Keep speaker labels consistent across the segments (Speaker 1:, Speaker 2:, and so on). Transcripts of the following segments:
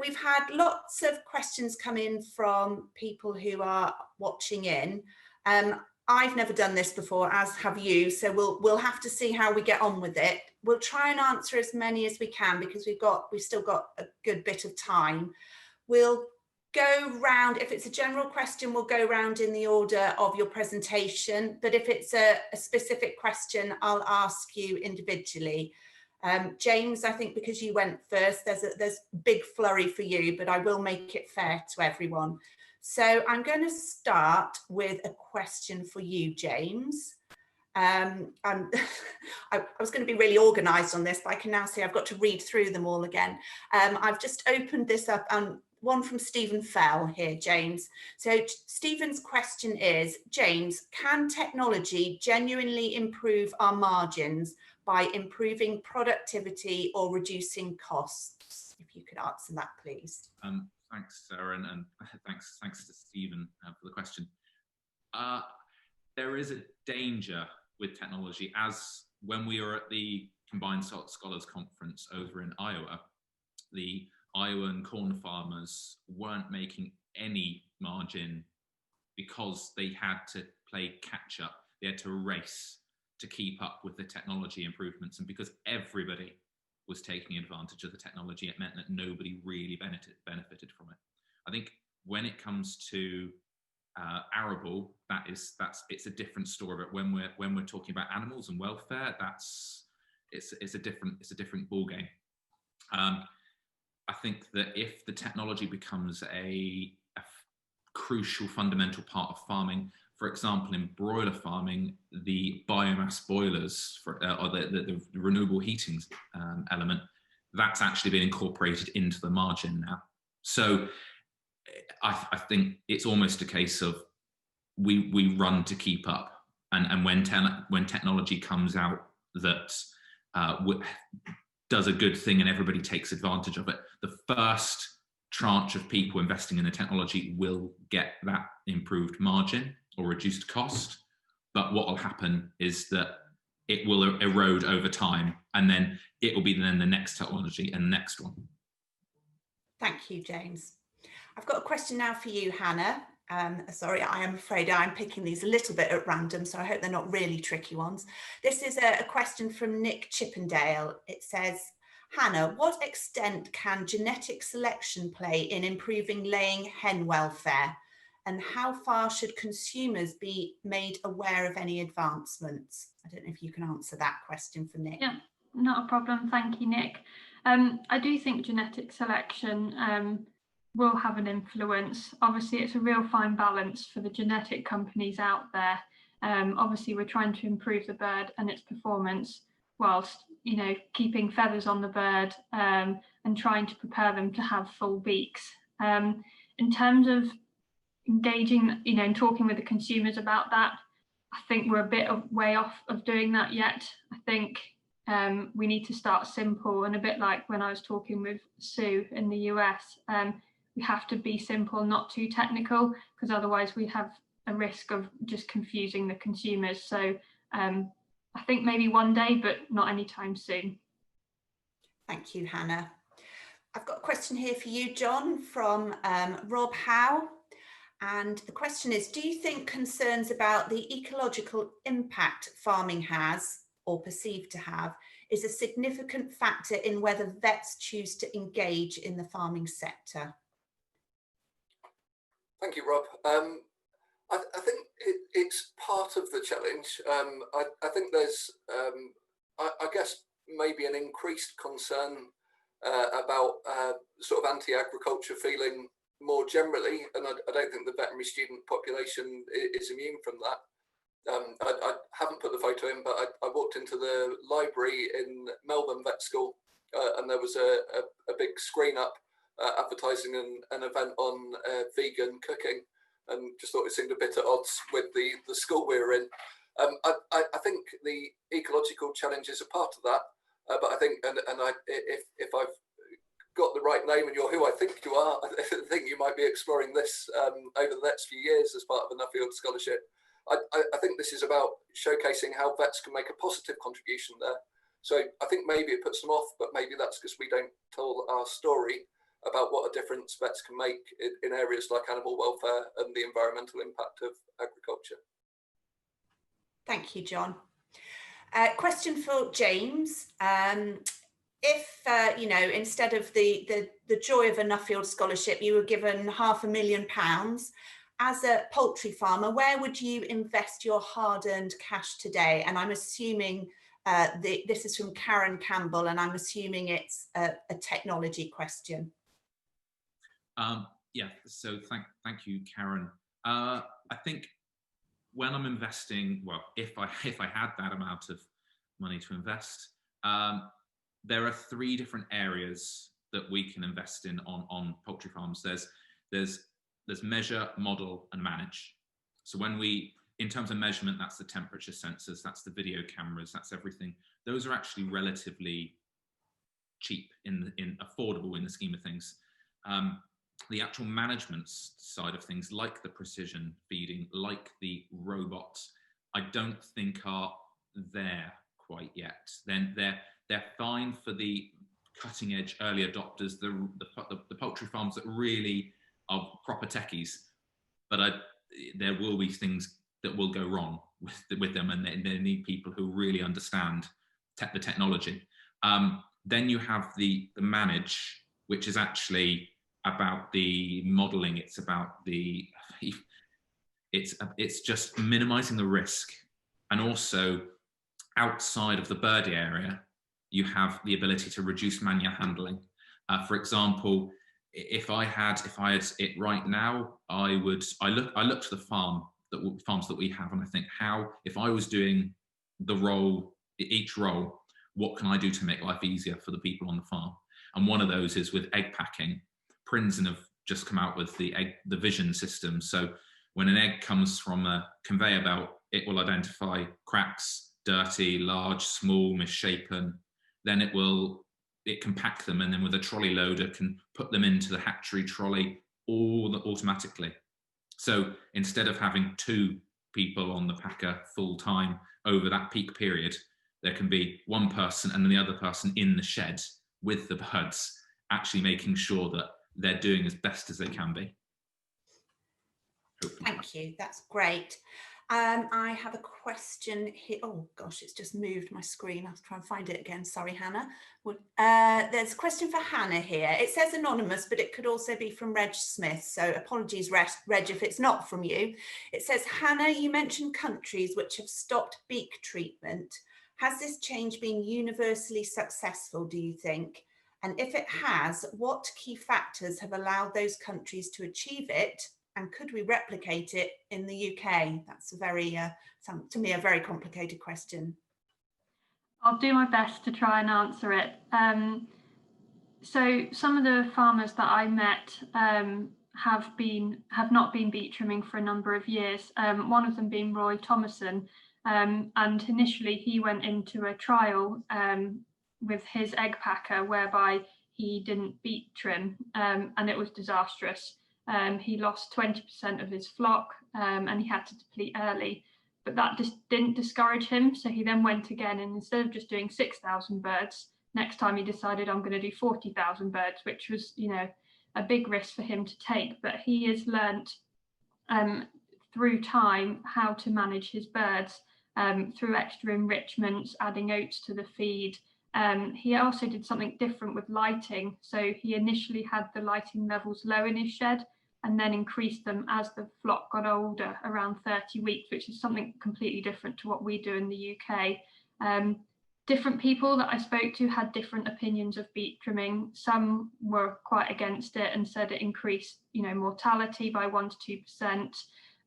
Speaker 1: we've had lots of questions come in from people who are watching in. I've never done this before, as have you, so we'll have to see how we get on with it. We'll try and answer as many as we can because we've still got a good bit of time. We'll go round, if it's a general question, we'll go round in the order of your presentation, but if it's a specific question, I'll ask you individually. James, I think because you went first, there's a big flurry for you, but I will make it fair to everyone. So I'm going to start with a question for you, James. I was going to be really organised on this, but I can now see I've got to read through them all again. I've just opened this up, one from Stephen Fell here, James. So Stephen's question is, James, can technology genuinely improve our margins by improving productivity or reducing costs? If you could answer that, please.
Speaker 2: Thanks, Sarah, and thanks to Stephen for the question. There is a danger with technology, as when we were at the Combined Scholars Conference over in Iowa, the Iowan corn farmers weren't making any margin because they had to play catch up. They had to race to keep up with the technology improvements, and because everybody was taking advantage of the technology, it meant that nobody really benefited from it. I think when it comes to arable, it's a different story. But when we're talking about animals and welfare, it's a different ball game. I think that if the technology becomes a crucial, fundamental part of farming, for example, in broiler farming, the biomass boilers or the renewable heating element, that's actually been incorporated into the margin now. So I think it's almost a case of we run to keep up, and when technology comes out that does a good thing and everybody takes advantage of it, the first tranche of people investing in the technology will get that improved margin or reduced cost. But what will happen is that it will erode over time, and then it will be then the next technology and the next one.
Speaker 1: Thank you, James. I've got a question now for you, Hannah. Sorry, I am afraid I'm picking these a little bit at random, so I hope they're not really tricky ones. This is a question from Nick Chippendale. It says, Hannah, what extent can genetic selection play in improving laying hen welfare? And how far should consumers be made aware of any advancements? I don't know if you can answer that question for Nick.
Speaker 3: Yeah, not a problem. Thank you, Nick. I do think genetic selection will have an influence. Obviously, it's a real fine balance for the genetic companies out there. Obviously, we're trying to improve the bird and its performance whilst, keeping feathers on the bird and trying to prepare them to have full beaks. In terms of engaging, and talking with the consumers about that, I think we're a bit of way off of doing that yet. I think we need to start simple, and a bit like when I was talking with Sue in the US, we have to be simple, not too technical, because otherwise we have a risk of just confusing the consumers. So I think maybe one day, but not anytime soon.
Speaker 1: Thank you, Hannah. I've got a question here for you, John, from Rob Howe. And the question is, do you think concerns about the ecological impact farming has, or perceived to have, is a significant factor in whether vets choose to engage in the farming sector?
Speaker 4: Thank you, Rob. I think it's part of the challenge. I think there's, I guess, maybe an increased concern about sort of anti-agriculture feeling more generally, and I don't think the veterinary student population is immune from that. I haven't put the photo in, but I walked into the library in Melbourne Vet School, and there was a big screen up advertising an event on vegan cooking, and just thought it seemed a bit at odds with the school we were in. I think the ecological challenges are part of that, but I think, if I've got the right name and you're who I think you are, I think you might be exploring this over the next few years as part of a Nuffield Scholarship. I think this is about showcasing how vets can make a positive contribution there. So I think maybe it puts them off, but maybe that's because we don't tell our story about what a difference vets can make in areas like animal welfare and the environmental impact of agriculture.
Speaker 1: Thank you, John. Question for James. If, you know, instead of the joy of a Nuffield scholarship, you were given £500,000, as a poultry farmer, where would you invest your hard-earned cash today? And I'm assuming this is from Karen Campbell, and I'm assuming it's a technology question.
Speaker 2: Yeah, so thank you, Karen. I think when I'm investing, well, if I had that amount of money to invest, there are 3 different areas that we can invest in on poultry farms. There's measure, model, and manage. So when in terms of measurement, that's the temperature sensors, that's the video cameras, that's everything. Those are actually relatively cheap, affordable in the scheme of things. The actual management side of things, like the precision feeding, like the robots, I don't think are there quite yet. Then they're fine for the cutting edge early adopters, the poultry farms that really are proper techies, but there will be things that will go wrong with them, and they need people who really understand the technology. Then you have the manage, which is actually about the modeling. It's about it's just minimizing the risk, and also outside of the birdie area, you have the ability to reduce manual handling. For example, if I had it right now, I look to the farms that we have, and I think, if I was doing each role, what can I do to make life easier for the people on the farm? And one of those is with egg packing. Princeton have just come out with the vision system. So when an egg comes from a conveyor belt, it will identify cracks, dirty, large, small, misshapen. Then it can pack them, and then with a trolley loader can put them into the hatchery trolley all automatically. So instead of having 2 people on the packer full time over that peak period, there can be 1 person and then the other person in the shed with the birds, actually making sure that they're doing as best as they can be. Hopefully.
Speaker 1: Thank you, that's great. I have a question here. Oh gosh, it's just moved my screen. I'll try and find it again. Sorry, Hannah. There's a question for Hannah here. It says anonymous, but it could also be from Reg Smith. So apologies, Reg, if it's not from you. It says, Hannah, you mentioned countries which have stopped beak treatment. Has this change been universally successful, do you think? And if it has, what key factors have allowed those countries to achieve it? And could we replicate it in the UK? That's a very, to me, a very complicated question.
Speaker 3: I'll do my best to try and answer it. So some of the farmers that I met have not been beak trimming for a number of years. One of them being Roy Thomason, and initially he went into a trial with his egg packer whereby he didn't beak trim, and it was disastrous. He lost 20% of his flock, and he had to deplete early, but that just didn't discourage him. So he then went again, and instead of just doing 6,000 birds, next time he decided, I'm going to do 40,000 birds, which was, you know, a big risk for him to take. But he has learnt through time how to manage his birds through extra enrichments, adding oats to the feed. He also did something different with lighting. So he initially had the lighting levels low in his shed, and then increased them as the flock got older, around 30 weeks, which is something completely different to what we do in the UK. Different people that I spoke to had different opinions of beak trimming. Some were quite against it and said it increased, you know, mortality by 1 to 2%,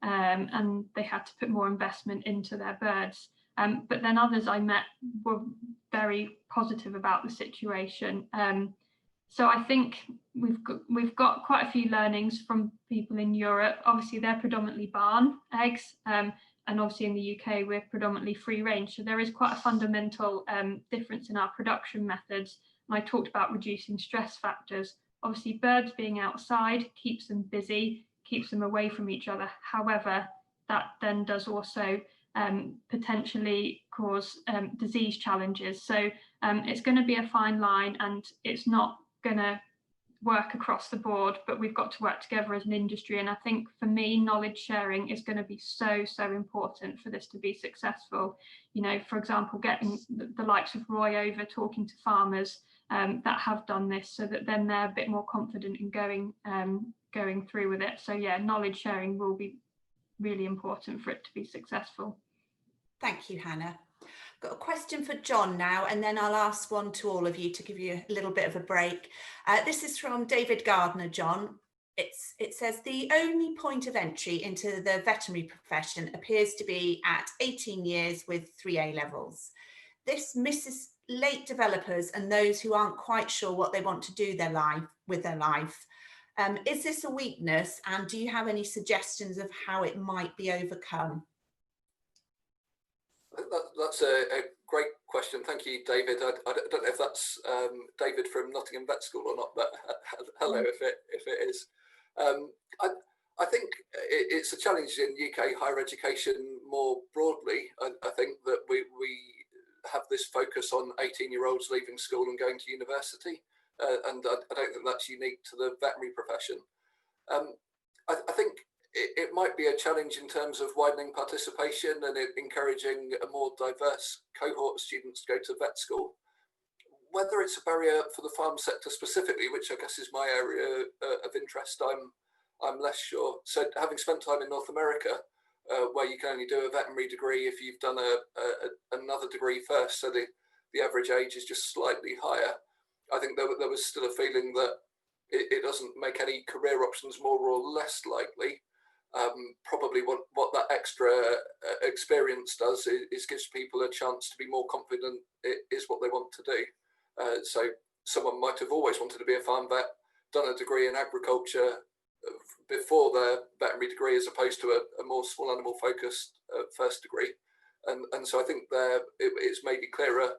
Speaker 3: and they had to put more investment into their birds. But then others I met were very positive about the situation. So I think we've got quite a few learnings from people in Europe. Obviously, they're predominantly barn eggs, and obviously in the UK we're predominantly free range. So there is quite a fundamental difference in our production methods. And I talked about reducing stress factors. Obviously, birds being outside keeps them busy, keeps them away from each other. However, that then does also potentially cause disease challenges. So it's going to be a fine line, and it's not going to work across the board, but we've got to work together as an industry. And I think for me, knowledge sharing is going to be so important for this to be successful. You know, for example, getting the likes of Roy over, talking to farmers that have done this, so that then they're a bit more confident in going through with it. So yeah, knowledge sharing will be really important for it to be successful.
Speaker 1: Thank you, Hannah. Got a question for John now, and then I'll ask one to all of you to give you a little bit of a break. This is from David Gardner, John. It says, the only point of entry into the veterinary profession appears to be at 18 years with 3 A levels. This misses late developers and those who aren't quite sure what they want to do with their life. Is this a weakness, and do you have any suggestions of how it might be overcome?
Speaker 4: That's a great question. Thank you, David. I don't know if that's David from Nottingham Vet School or not, but hello if it is. I think it's a challenge in UK higher education more broadly. I think that we have this focus on 18-year-olds leaving school and going to university, and I don't think that's unique to the veterinary profession. I think it might be a challenge in terms of widening participation and encouraging a more diverse cohort of students to go to vet school. Whether it's a barrier for the farm sector specifically, which I guess is my area of interest, I'm less sure. So having spent time in North America, where you can only do a veterinary degree if you've done another degree first, so the average age is just slightly higher, I think there was still a feeling that it doesn't make any career options more or less likely. Probably what that extra experience does is gives people a chance to be more confident it is what they want to do. So someone might have always wanted to be a farm vet, done a degree in agriculture before their veterinary degree, as opposed to a more small animal focused first degree. And so I think it's maybe clearer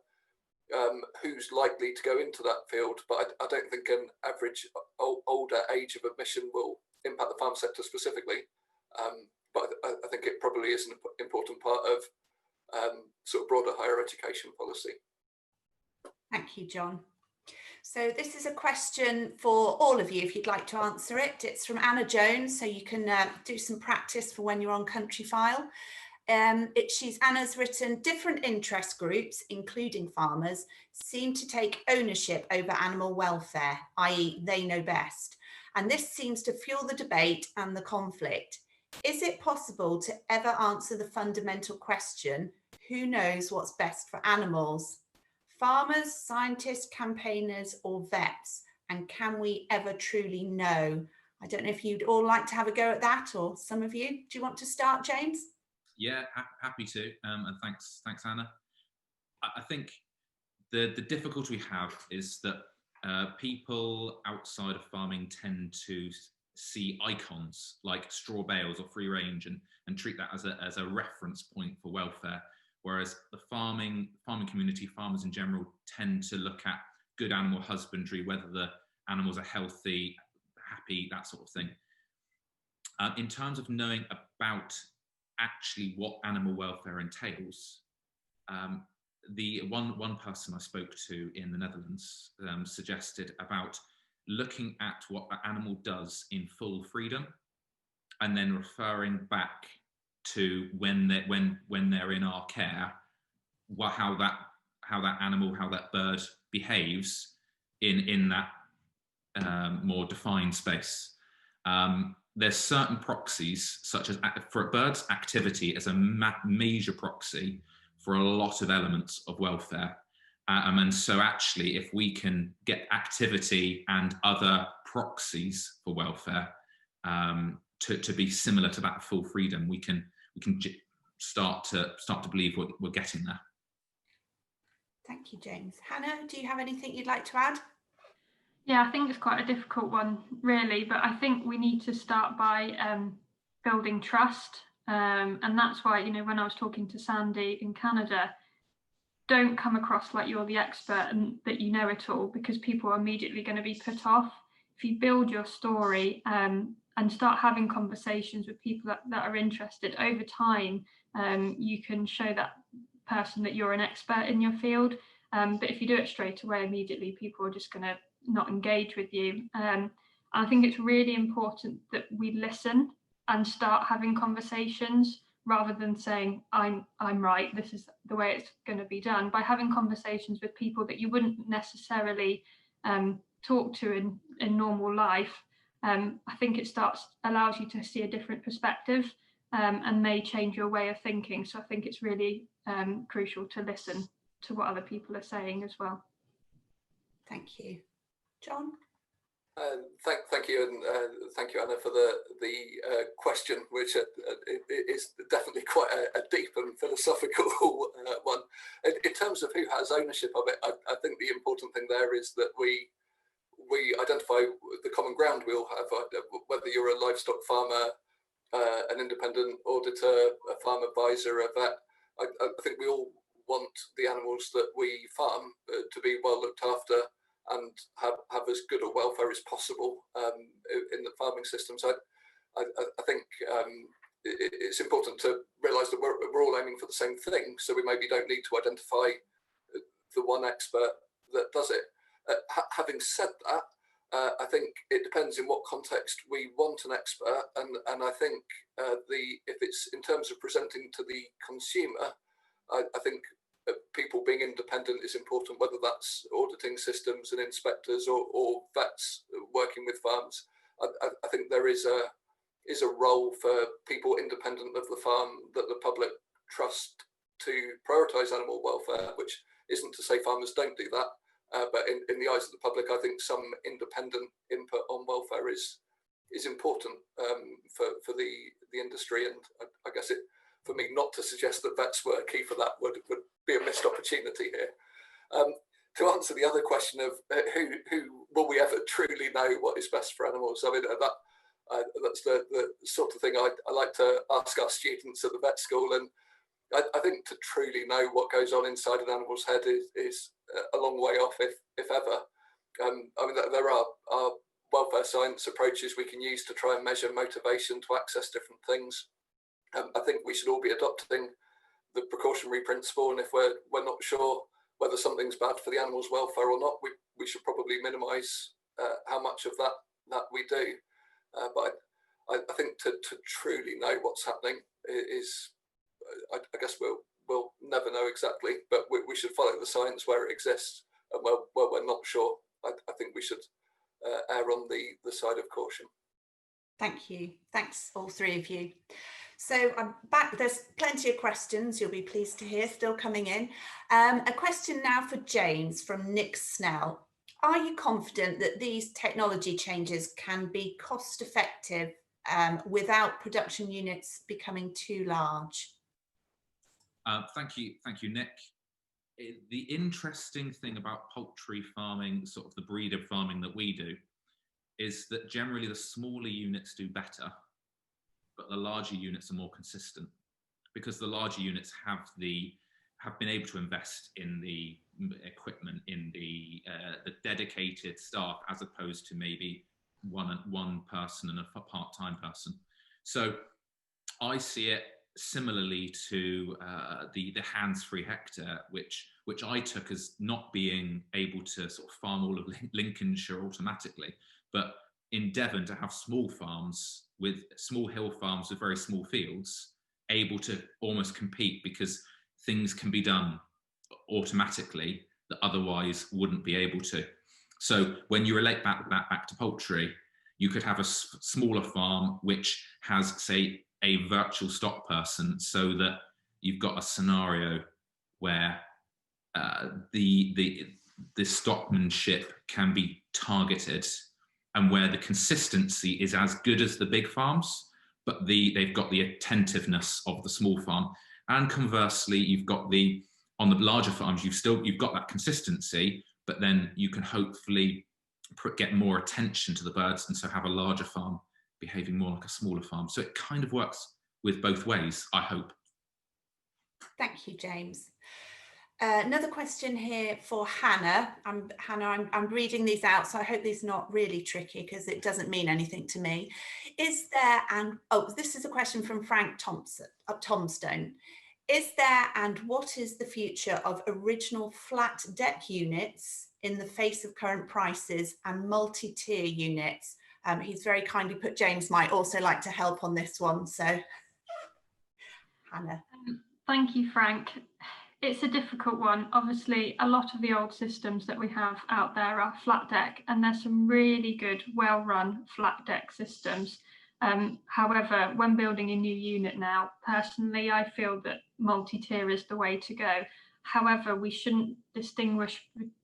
Speaker 4: who's likely to go into that field, but I don't think an average older age of admission will impact the farm sector specifically. But I think it probably is an important part of sort of broader higher education policy.
Speaker 1: Thank you, John. So this is a question for all of you, if you'd like to answer it. It's from Anna Jones, so you can do some practice for when you're on Country File. Anna's written, different interest groups, including farmers, seem to take ownership over animal welfare, i.e. they know best. And this seems to fuel the debate and the conflict. Is it possible to ever answer the fundamental question, who knows what's best for animals? Farmers, scientists, campaigners, or vets? And can we ever truly know? I don't know if you'd all like to have a go at that, or some of you. Do you want to start, James?
Speaker 2: Yeah, happy to. And thanks, Anna. I think the difficulty we have is that people outside of farming tend to see icons like straw bales or free range and treat that as a reference point for welfare. Whereas the farming community, farmers in general, tend to look at good animal husbandry, whether the animals are healthy, happy, that sort of thing. In terms of knowing about actually what animal welfare entails, the one person I spoke to in the Netherlands suggested about looking at what the animal does in full freedom, and then referring back to when they're in our care, how that animal, how that bird behaves in that more defined space. There's certain proxies, such as for a bird's activity as a major proxy for a lot of elements of welfare. And so actually, if we can get activity and other proxies for welfare to be similar to that full freedom, we can start to believe we're getting there.
Speaker 1: Thank you, James. Hannah, do you have anything you'd like to add?
Speaker 3: Yeah, I think it's quite a difficult one, really, but I think we need to start by building trust. And that's why, you know, when I was talking to Sandy in Canada, don't come across like you're the expert and that you know it all, because people are immediately going to be put off. If you build your story and start having conversations with people that are interested over time, you can show that person that you're an expert in your field. But if you do it straight away, immediately people are just going to not engage with you. And I think it's really important that we listen and start having conversations rather than saying, I'm right, this is the way it's going to be done. By having conversations with people that you wouldn't necessarily talk to in normal life, I think it allows you to see a different perspective and may change your way of thinking. So I think it's really crucial to listen to what other people are saying as well.
Speaker 1: Thank you. John?
Speaker 4: Thank you, and thank you, Anna, for the question, which is definitely quite a deep and philosophical one. In terms of who has ownership of it, I think the important thing there is that we identify the common ground we all have, whether you're a livestock farmer, an independent auditor, a farm advisor, a vet. I think we all want the animals that we farm to be well looked after and have as good a welfare as possible in the farming system. So I think it's important to realise that we're all aiming for the same thing. So we maybe don't need to identify the one expert that does it. Having said that, I think it depends in what context we want an expert, and I think if it's in terms of presenting to the consumer, I think people being independent is important, whether that's auditing systems and inspectors or vets working with farms. I think there is a role for people independent of the farm that the public trust to prioritise animal welfare, which isn't to say farmers don't do that. But in the eyes of the public, I think some independent input on welfare is important for the industry, and I guess for me not to suggest that vets were key for that would be a missed opportunity here. To answer the other question of who will we ever truly know what is best for animals, I mean that's the sort of thing I like to ask our students at the vet school, and I think to truly know what goes on inside an animal's head is a long way off, if ever. I mean, there are welfare science approaches we can use to try and measure motivation to access different things. I think we should all be adopting the precautionary principle, and if we're not sure whether something's bad for the animal's welfare or not, we should probably minimise how much of that we do. But I think to truly know what's happening is, I guess we'll never know exactly, but we should follow the science where it exists, and where we're not sure, I think we should err on the side of caution.
Speaker 1: Thank you. Thanks, all three of you. So I'm back. There's plenty of questions, you'll be pleased to hear, still coming in. A question now for James from Nick Snell. Are you confident that these technology changes can be cost effective without production units becoming too large?
Speaker 2: Thank you, Nick. The interesting thing about poultry farming, sort of the breeder farming that we do, is that generally the smaller units do better, but the larger units are more consistent, because the larger units have been able to invest in the equipment, in the dedicated staff, as opposed to maybe one person and a part-time person. So I see it similarly to the hands-free hectare, which I took as not being able to sort of farm all of Lincolnshire automatically, but in Devon to have small farms with small hill farms with very small fields, able to almost compete because things can be done automatically that otherwise wouldn't be able to. So when you relate back to poultry, you could have a smaller farm which has, say, a virtual stock person, so that you've got a scenario where the stockmanship can be targeted, and where the consistency is as good as the big farms, but they've got the attentiveness of the small farm. And conversely, you've got on the larger farms, you've got that consistency, but then you can hopefully get more attention to the birds, and so have a larger farm behaving more like a smaller farm. So it kind of works with both ways, I hope.
Speaker 1: Thank you, James. Another question here for Hannah. Hannah, I'm reading these out, so I hope these are not really tricky, because it doesn't mean anything to me. Is there this is a question from Frank Tomstone. Is there, and what is the future of original flat deck units in the face of current prices and multi-tier units? He's very kindly put James might also like to help on this one. So, Hannah.
Speaker 3: Thank you, Frank. It's a difficult one. Obviously, a lot of the old systems that we have out there are flat deck, and there's some really good, well-run flat deck systems. However, when building a new unit now, personally, I feel that multi-tier is the way to go. However, we shouldn't distinguish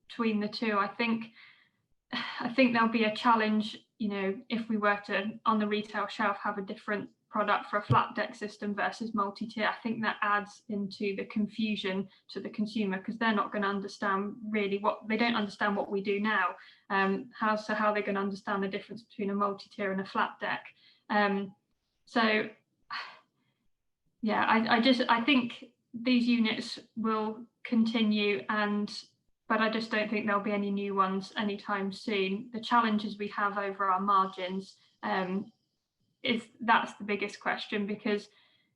Speaker 3: between the two. I think there'll be a challenge, you know, if we were to, on the retail shelf, have a different product for a flat deck system versus multi-tier. I think that adds into the confusion to the consumer, because they're not going to understand really they don't understand what we do now. How are they going to understand the difference between a multi-tier and a flat deck? So yeah, I think these units will continue, but I just don't think there'll be any new ones anytime soon. The challenges we have over our margins, that's the biggest question, because,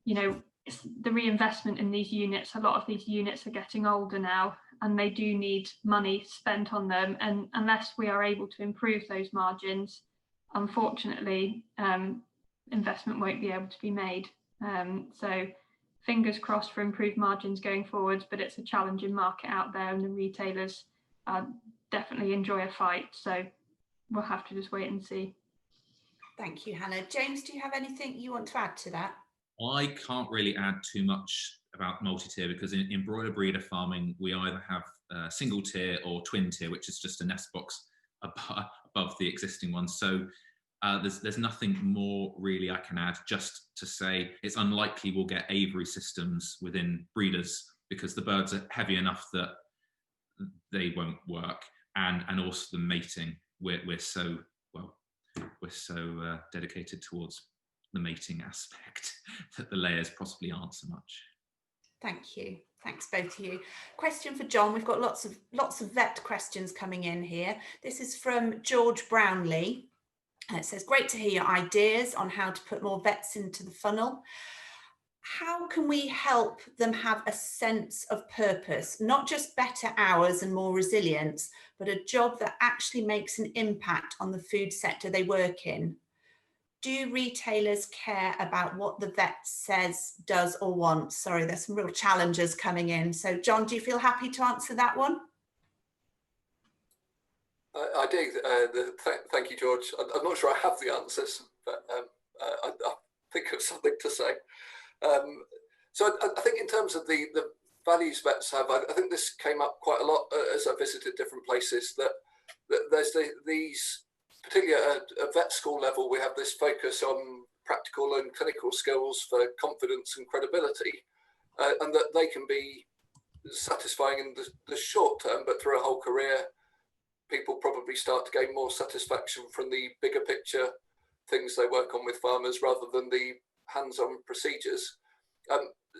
Speaker 3: you know, it's the reinvestment in these units. A lot of these units are getting older now, and they do need money spent on them. And unless we are able to improve those margins, unfortunately, investment won't be able to be made. So fingers crossed for improved margins going forwards, but it's a challenging market out there, and the retailers definitely enjoy a fight. So we'll have to just wait and see.
Speaker 1: Thank you, Hannah. James, do you have anything you want to add to that?
Speaker 2: I can't really add too much about multi-tier, because in broiler breeder farming, we either have single tier or twin tier, which is just a nest box above the existing one. So there's nothing more really I can add, just to say it's unlikely we'll get aviary systems within breeders, because the birds are heavy enough that they won't work, and also the mating, we're so dedicated towards the mating aspect that the layers possibly aren't so much.
Speaker 1: Thank you. Thanks both of you. Question for John. We've got lots of vet questions coming in here. This is from George Brownlee. It says, great to hear your ideas on how to put more vets into the funnel. How can we help them have a sense of purpose, not just better hours and more resilience, but a job that actually makes an impact on the food sector they work in? Do retailers care about what the vet says, does, or wants? Sorry, there's some real challenges coming in. So, John, do you feel happy to answer that one?
Speaker 4: I do. Thank you, George. I'm not sure I have the answers, but I think of something to say. So I think in terms of the values vets have, I think this came up quite a lot as I visited different places, that there's these, particularly at a vet school level, we have this focus on practical and clinical skills for confidence and credibility, and that they can be satisfying in the short term, but through a whole career, people probably start to gain more satisfaction from the bigger picture things they work on with farmers rather than the hands-on procedures.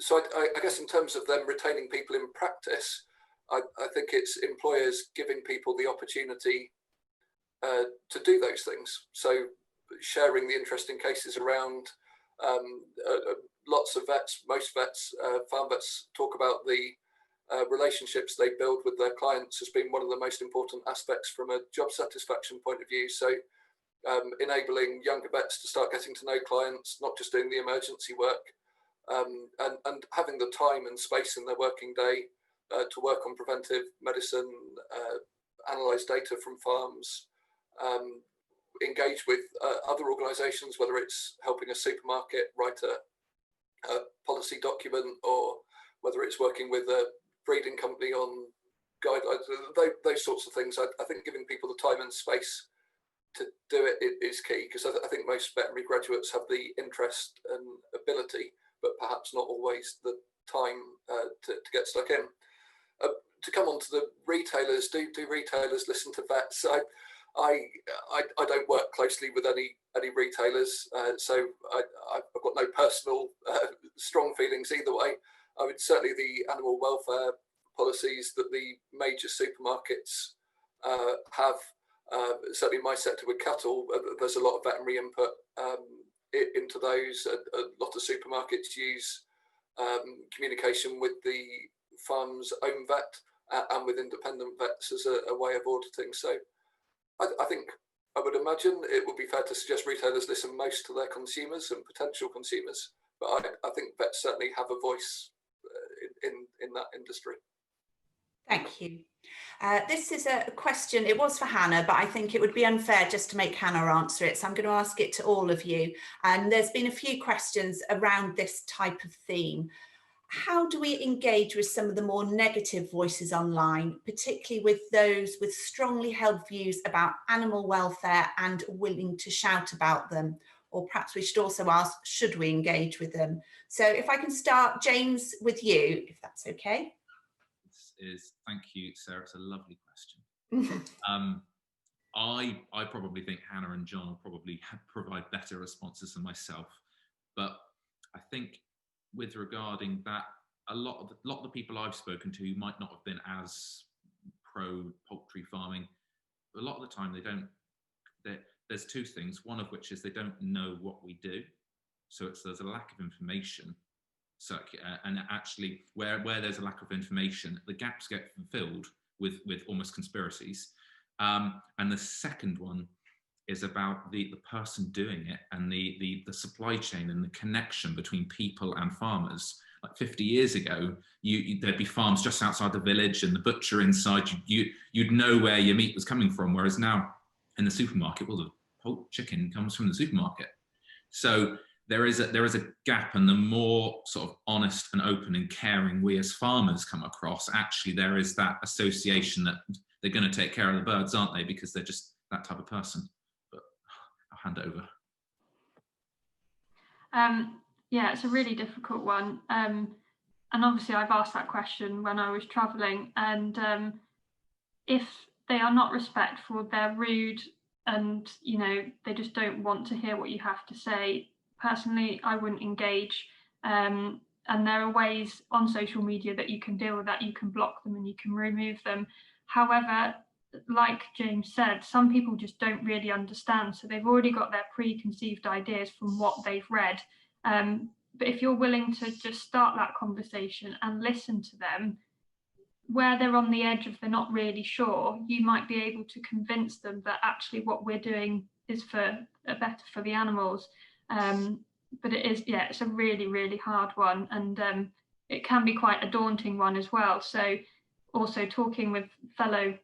Speaker 4: So I guess in terms of them retaining people in practice, I think it's employers giving people the opportunity to do those things. So sharing the interesting cases around, lots of vets, most vets, farm vets talk about the relationships they build with their clients has been one of the most important aspects from a job satisfaction point of view. So enabling younger vets to start getting to know clients, not just doing the emergency work, and having the time and space in their working day to work on preventive medicine, analyse data from farms, engage with other organisations, whether it's helping a supermarket write a policy document, or whether it's working with a breeding company on guidelines, those sorts of things. I think giving people the time and space to do it is key, because I think most veterinary graduates have the interest and ability, but perhaps not always the time to get stuck in. To come on to the retailers, do retailers listen to vets? I don't work closely with any retailers, so I've got no personal strong feelings either way. I mean, certainly the animal welfare policies that the major supermarkets have, certainly in my sector with cattle, there's a lot of veterinary input into those. A lot of supermarkets use communication with the farm's own vet and with independent vets as a way of auditing. So I think, I would imagine it would be fair to suggest retailers listen most to their consumers and potential consumers, but I think vets certainly have a voice in that industry.
Speaker 1: Thank you. This is a question, it was for Hannah, but I think it would be unfair just to make Hannah answer it. So I'm going to ask it to all of you. And there's been a few questions around this type of theme. How do we engage with some of the more negative voices online, particularly with those with strongly held views about animal welfare and willing to shout about them? Or perhaps we should also ask, should we engage with them? So if I can start, James, with you, if that's okay.
Speaker 2: Thank you, Sarah. It's a lovely question. I probably think Hannah and John will probably provide better responses than myself, but I think with regarding that, a lot of the people I've spoken to who might not have been as pro poultry farming, a lot of the time there's two things, one of which is they don't know what we do, so there's a lack of information. So, and actually where there's a lack of information, the gaps get filled with almost conspiracies. And the second one is about the person doing it and the supply chain and the connection between people and farmers. Like 50 years ago, there'd be farms just outside the village and the butcher inside. You'd know where your meat was coming from, whereas now in the supermarket, well, the whole chicken comes from the supermarket. So there is a gap, and the more sort of honest and open and caring we as farmers come across, actually there is that association that they're going to take care of the birds, aren't they? Because they're just that type of person. But I'll hand it over.
Speaker 3: Yeah, it's a really difficult one. And obviously I've asked that question when I was travelling, and if they are not respectful, they're rude, and they just don't want to hear what you have to say, personally I wouldn't engage. And there are ways on social media that you can deal with that. You can block them and you can remove them. However, like James said, some people just don't really understand, so they've already got their preconceived ideas from what they've read. But if you're willing to just start that conversation and listen to them, where they're on the edge of they're not really sure, you might be able to convince them that actually what we're doing is better for the animals. But it's a really, really hard one, and it can be quite a daunting one as well. So also talking with fellow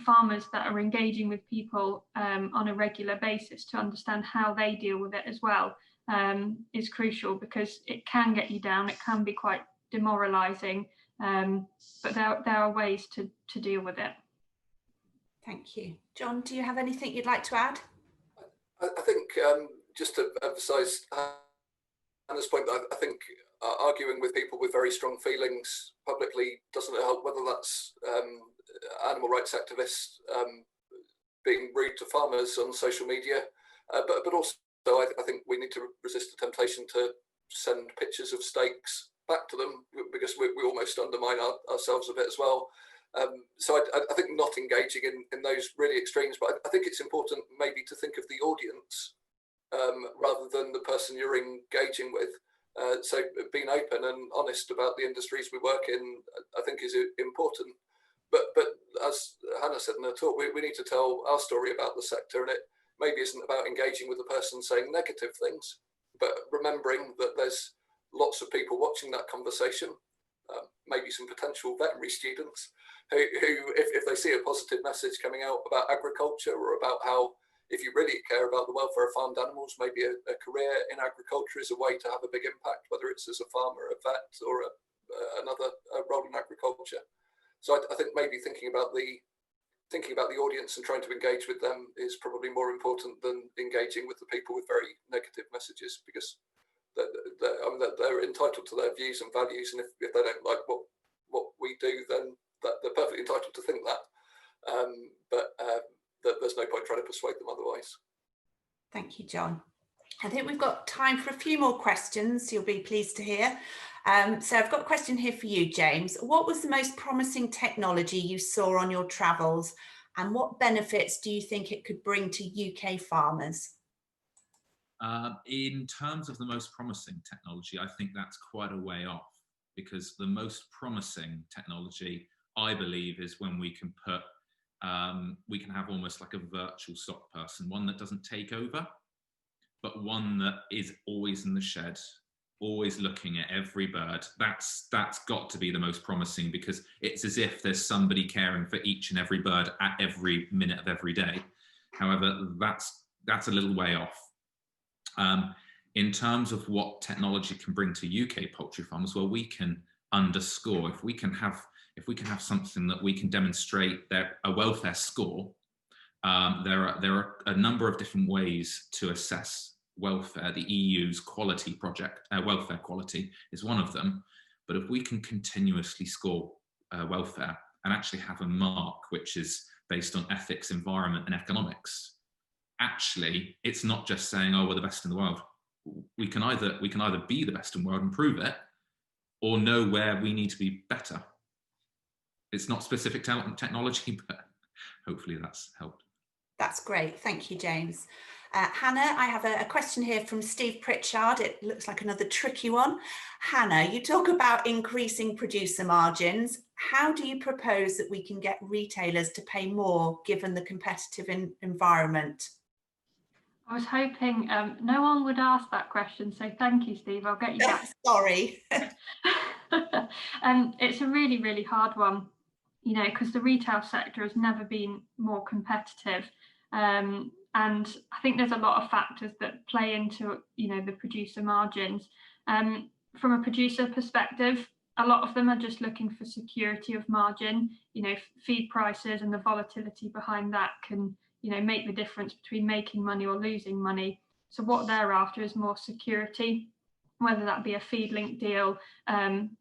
Speaker 3: farmers that are engaging with people on a regular basis to understand how they deal with it as well is crucial, because it can get you down, it can be quite demoralizing, but there are ways to deal with it.
Speaker 1: Thank you. John, do you have anything you'd like to add?
Speaker 4: I think just to emphasise Hannah's point, I think arguing with people with very strong feelings publicly doesn't help, whether that's animal rights activists being rude to farmers on social media, but also I think we need to resist the temptation to send pictures of steaks back to them, because we almost undermine ourselves a bit as well. So I think not engaging in those really extremes, but I think it's important maybe to think of the audience rather than the person you're engaging with. So being open and honest about the industries we work in, I think, is important. But as Hannah said in her talk, we need to tell our story about the sector, and it maybe isn't about engaging with the person saying negative things, but remembering that there's lots of people watching that conversation, maybe some potential veterinary students who if they see a positive message coming out about agriculture, or about how, if you really care about the welfare of farmed animals, maybe a career in agriculture is a way to have a big impact, whether it's as a farmer, a vet, or another role in agriculture. So I think maybe thinking about the audience and trying to engage with them is probably more important than engaging with the people with very negative messages, because they're entitled to their views and values, and if they don't like what we do, then they're perfectly entitled to think that. But there's no point trying to persuade them otherwise.
Speaker 1: Thank you, John. I think we've got time for a few more questions, you'll be pleased to hear. So I've got a question here for you, James. What was the most promising technology you saw on your travels, and what benefits do you think it could bring to UK farmers?
Speaker 2: In terms of the most promising technology, I think that's quite a way off, because the most promising technology, I believe, is when we can put, we can have almost like a virtual stock person, one that doesn't take over, but one that is always in the shed, always looking at every bird. That's got to be the most promising, because it's as if there's somebody caring for each and every bird at every minute of every day. However, that's a little way off. In terms of what technology can bring to UK poultry farms, well, we can underscore, if we can have something that we can demonstrate a welfare score. There are a number of different ways to assess welfare. The EU's quality project, welfare quality, is one of them. But if we can continuously score welfare and actually have a mark which is based on ethics, environment, and economics, actually, it's not just saying, "Oh, we're the best in the world." We can either be the best in the world and prove it, or know where we need to be better. It's not specific technology, but hopefully that's helped.
Speaker 1: That's great. Thank you, James. Hannah, I have a question here from Steve Pritchard. It looks like another tricky one. Hannah, you talk about increasing producer margins. How do you propose that we can get retailers to pay more given the competitive environment?
Speaker 3: I was hoping no one would ask that question, so thank you, Steve. I'll get you back.
Speaker 1: Sorry.
Speaker 3: It's a really, really hard one, you know, because the retail sector has never been more competitive. And I think there's a lot of factors that play into, you know, the producer margins. From a producer perspective, a lot of them are just looking for security of margin. You know, feed prices and the volatility behind that can, you know, make the difference between making money or losing money. So what they're after is more security, whether that be a feed link deal. And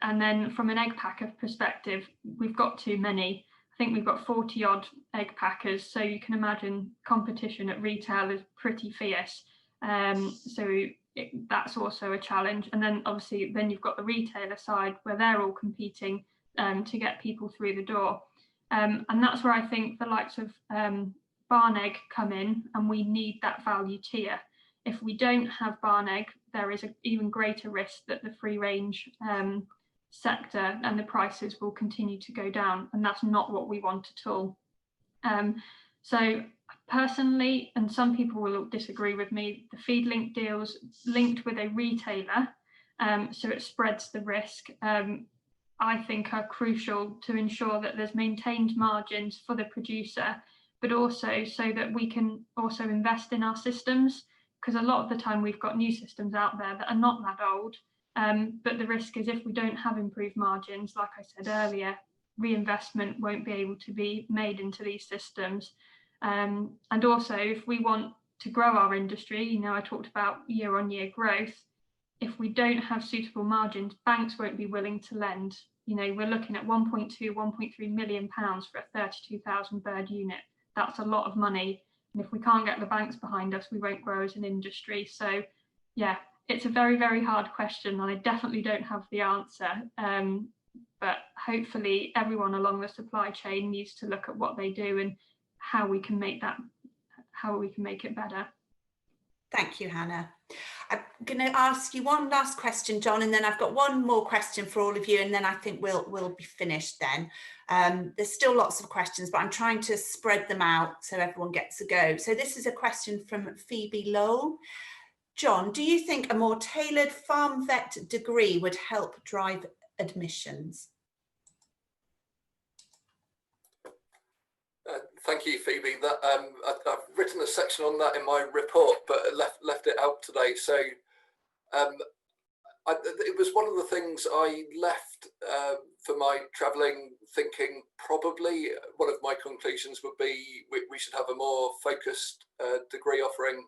Speaker 3: then from an egg packer perspective, we've got too many. I think we've got 40 odd egg packers. So you can imagine competition at retail is pretty fierce. That's also a challenge. And then obviously then you've got the retailer side where they're all competing to get people through the door. And that's where I think the likes of barn egg come in, and we need that value tier. If we don't have barn egg, there is an even greater risk that the free range sector and the prices will continue to go down, and that's not what we want at all. So personally, and some people will disagree with me, the feed link deals linked with a retailer, so it spreads the risk, I think are crucial to ensure that there's maintained margins for the producer, but also so that we can also invest in our systems, because a lot of the time we've got new systems out there that are not that old, but the risk is if we don't have improved margins, like I said earlier, reinvestment won't be able to be made into these systems. And also, if we want to grow our industry, you know, I talked about year-on-year growth. If we don't have suitable margins, banks won't be willing to lend. You know, we're looking at 1.3 million pounds for a 32,000 bird unit. That's a lot of money. And if we can't get the banks behind us, we won't grow as an industry. So yeah, it's a very, very hard question, and I definitely don't have the answer. But hopefully everyone along the supply chain needs to look at what they do and how we can make it better.
Speaker 1: Thank you, Hannah. I'm going to ask you one last question, John, and then I've got one more question for all of you, and then I think we'll be finished then. There's still lots of questions, but I'm trying to spread them out so everyone gets a go. So this is a question from Phoebe Lowell. John, do you think a more tailored farm vet degree would help drive admissions?
Speaker 4: Thank you, Phoebe. That I've written a section on that in my report, but left it out today. So it was one of the things I left for my travelling, thinking probably one of my conclusions would be we should have a more focused degree offering.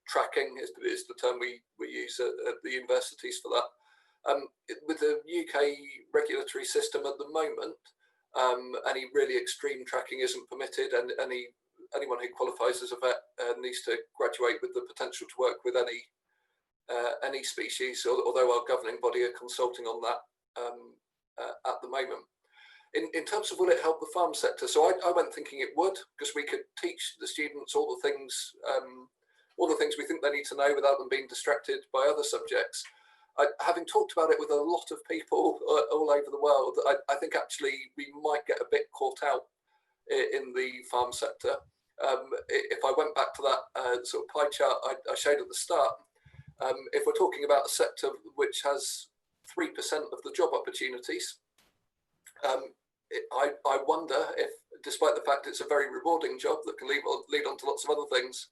Speaker 4: Tracking is the term we use at the universities for that. With the UK regulatory system at the moment, any really extreme tracking isn't permitted, and anyone who qualifies as a vet needs to graduate with the potential to work with any species, although our governing body are consulting on that at the moment. In terms of will it help the farm sector, so I went thinking it would, because we could teach the students all the things all the things we think they need to know without them being distracted by other subjects. Having talked about it with a lot of people all over the world, I think actually we might get a bit caught out in the farm sector. If I went back to that sort of pie chart I showed at the start, if we're talking about a sector which has 3% of the job opportunities, I wonder if, despite the fact it's a very rewarding job that can lead on to lots of other things,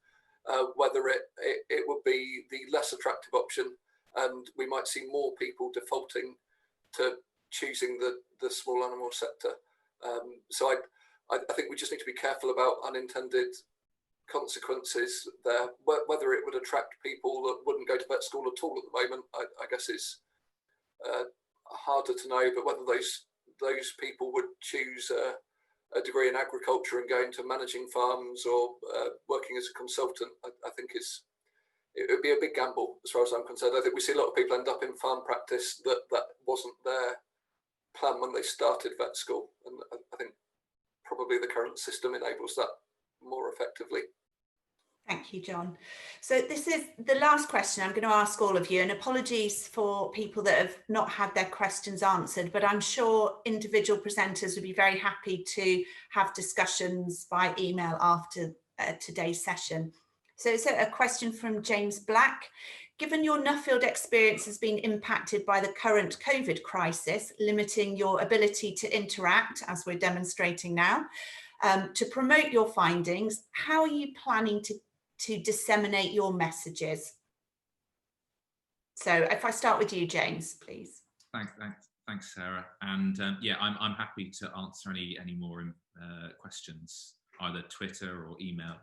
Speaker 4: whether it would be the less attractive option, and we might see more people defaulting to choosing the small animal sector. So I think we just need to be careful about unintended consequences there. Whether it would attract people that wouldn't go to vet school at all at the moment, I guess is harder to know. But whether those people would choose a degree in agriculture and go into managing farms or working as a consultant, I think it would be a big gamble as far as I'm concerned. I think we see a lot of people end up in farm practice that wasn't their plan when they started vet school, and I think probably the current system enables that more effectively.
Speaker 1: Thank you, John. So this is the last question I'm going to ask all of you, and apologies for people that have not had their questions answered, but I'm sure individual presenters would be very happy to have discussions by email after today's session. So it's a question from James Black. Given your Nuffield experience has been impacted by the current COVID crisis, limiting your ability to interact, as we're demonstrating now, to promote your findings, how are you planning to disseminate your messages? So if I start with you, James, please.
Speaker 2: Thanks, Sarah. And yeah, I'm happy to answer any more questions, either Twitter or email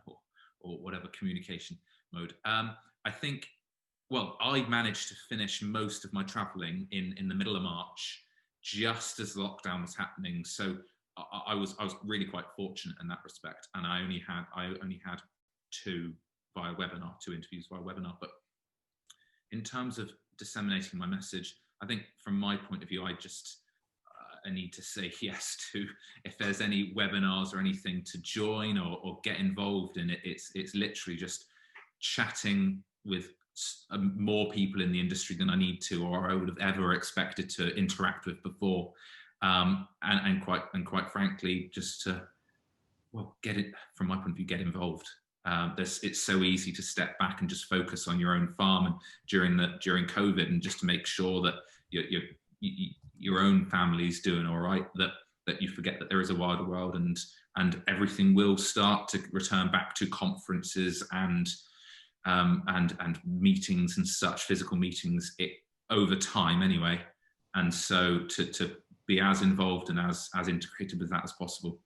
Speaker 2: or whatever communication mode. I think, well, I managed to finish most of my traveling in the middle of March, just as lockdown was happening. So I was really quite fortunate in that respect, and I only had two interviews via webinar. But in terms of disseminating my message, I think from my point of view, I need to say yes to, if there's any webinars or anything to join or get involved in it. It's literally just chatting with more people in the industry than I need to or I would have ever expected to interact with before, and quite frankly, just to, well, get it, from my point of view, get involved. It's so easy to step back and just focus on your own farm and during COVID, and just to make sure that your own family's doing all right, that you forget that there is a wider world, and everything will start to return back to conferences and meetings and such, physical meetings, over time anyway. And so to be as involved and as integrated with that as possible.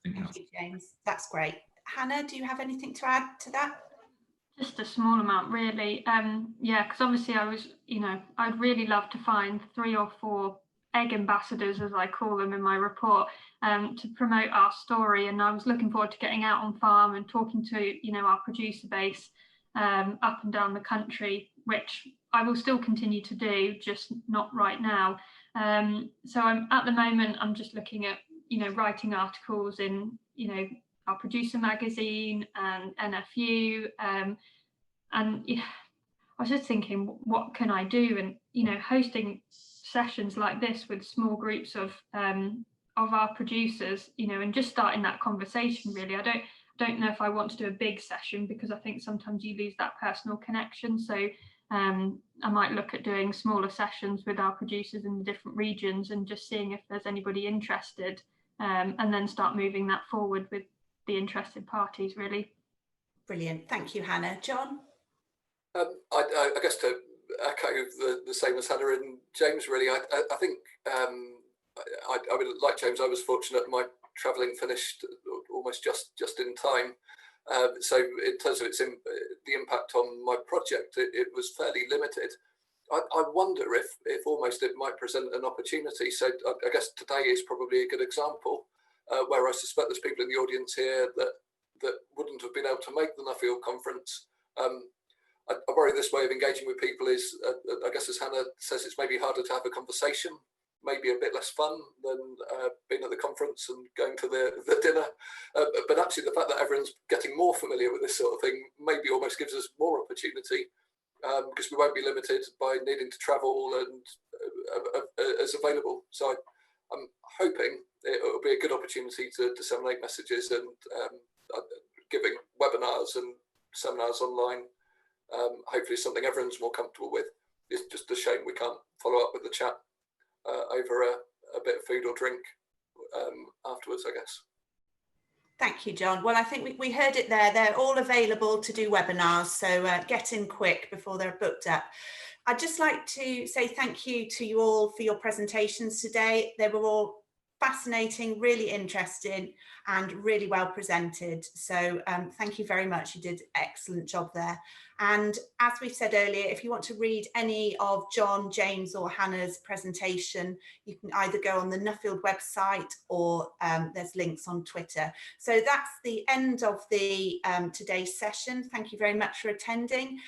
Speaker 1: Thank you, James. That's great. Hannah, do you have anything to add to that?
Speaker 3: Just a small amount, really. Yeah, because obviously I'd really love to find 3 or 4 egg ambassadors, as I call them in my report, to promote our story. And I was looking forward to getting out on farm and talking to, our producer base up and down the country, which I will still continue to do, just not right now. So at the moment, I'm just looking at, writing articles in, our producer magazine and NFU, and I was just thinking, what can I do? And hosting sessions like this with small groups of our producers, and just starting that conversation. Really, I don't know if I want to do a big session, because I think sometimes you lose that personal connection. So I might look at doing smaller sessions with our producers in the different regions and just seeing if there's anybody interested, and then start moving that forward with the interested parties, really.
Speaker 1: Brilliant. Thank you, Hannah. John?
Speaker 4: I guess to echo the same as Hannah and James, really, I think I mean, like James, I was fortunate my travelling finished almost just in time. So in terms of the impact on my project, it was fairly limited. I wonder if almost it might present an opportunity. So I guess today is probably a good example, where I suspect there's people in the audience here that wouldn't have been able to make the Nuffield conference. I worry this way of engaging with people is, I guess as Hannah says, it's maybe harder to have a conversation maybe a bit less fun than being at the conference and going to the dinner. But actually the fact that everyone's getting more familiar with this sort of thing maybe almost gives us more opportunity, because we won't be limited by needing to travel and as available. So I'm hoping it will be a good opportunity to disseminate messages and giving webinars and seminars online. Hopefully something everyone's more comfortable with. It's just a shame we can't follow up with the chat over a bit of food or drink afterwards, I guess.
Speaker 1: Thank you, John. Well, I think we heard it there. They're all available to do webinars, so get in quick before they're booked up. I'd just like to say thank you to you all for your presentations today. They were all fascinating, really interesting, and really well presented. So thank you very much. You did an excellent job there. And as we said earlier, if you want to read any of John, James or Hannah's presentation, you can either go on the Nuffield website or there's links on Twitter. So that's the end of the today's session. Thank you very much for attending.